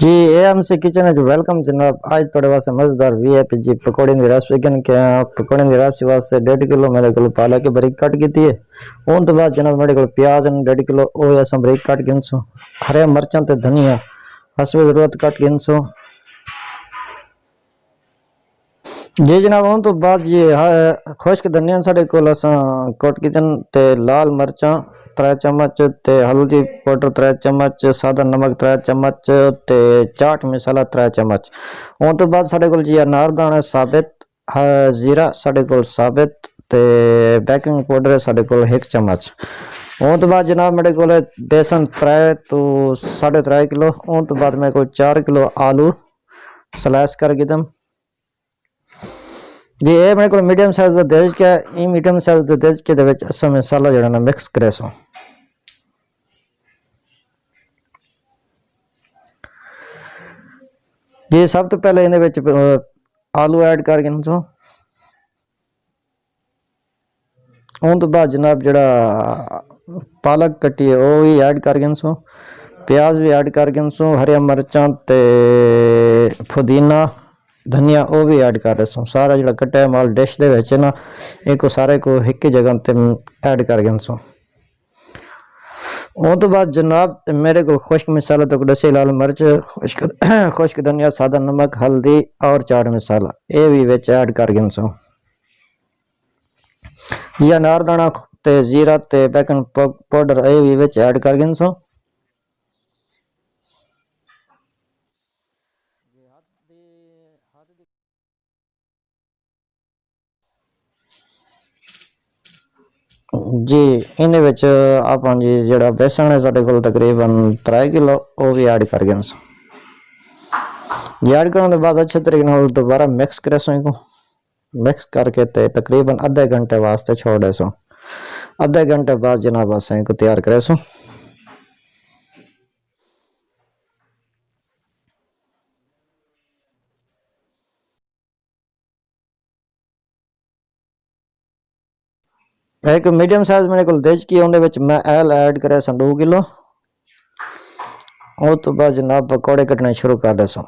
जी AMC kitchen है welcome जनाब। आज थोड़े वास्ते मजेदार वीआईपी जी पकौड़े की रेसिपी के पकौड़े की रेसिपी वास्ते 1.5 किलो मेरे को पालक की बरीक कट की है। उन तो बाद जनाब मेरे को प्याज 1.5 किलो वो ऐसा बरीक कट गिनसो, हरे मिर्चा ते धनिया हसबे जरूरत कट गिनसो जी जनाब। उन तो बाद ये खुश्क धनिया साढ़े को कट किचन ते लाल मिर्चा 3 चम्मच ते हल्दी पाउडर 3 चम्मच सादा नमक 3 चम्मच ते चाट मसाला 3 चम्मच। उन तो बाद साढ़े को जी अनारदाना साबित जीरा साढ़े को साबित ते बेकिंग पाउडर साढ़े को 1 चम्मच। उन तो बाद जनाब मेरे को बेसन 3 तो 3.5 किलो। उन तो बाद मेरे को 4 किलो आलू स्लाइस कर गिदम जी। ये मेरे को मीडियम साइज का देज के ई मीडियम साइज का देज के असा मसाला जड़ा ना मिक्स करे सो जी। सब तो पहले इन आलू ऐड कर गिनसो। उन तो बाद जनाब जड़ा पालक कटी है वो भी ऐड कर गिनसो, प्याज भी ऐड कर गिनसो, हरिया मिर्चा ते पुदीना धनिया वो भी ऐड कर रहे सारा जो कट्टा माल डिश के ना एक सारे को एक ही जगह ते ऐड कर गिनसो। उन तो बाद जनाब मेरे को खुश्क मसाला तो दसे लाल मिर्च खुश्क धनिया सादा नमक हल्दी और चाट मसाला ये भी विच ऐड कर गिनसो जी। अनारदाना ते जीरा ते बेकिंग पाउडर ये भी विच ऐड कर गिनसो जी। इन आप जी जड़ा बेसन है साढ़े को तकरीबन 3 किलो वो भी ऐड कर गिनसो जी। ऐड करने के बाद अच्छे तरीके दोबारा मिक्स करे सो इनको मिक्स करके ते तकरीबन आधे घंटे वास्ते छोड़े सो। आधे घंटे बाद जनाब अस इनको तैयार करे सो। एक मीडियम साइज मेरे को देज की मैं एल ऐड करे 2 किलो। उस तो बाद जनाब पकौड़े कटने शुरू कर दे सो।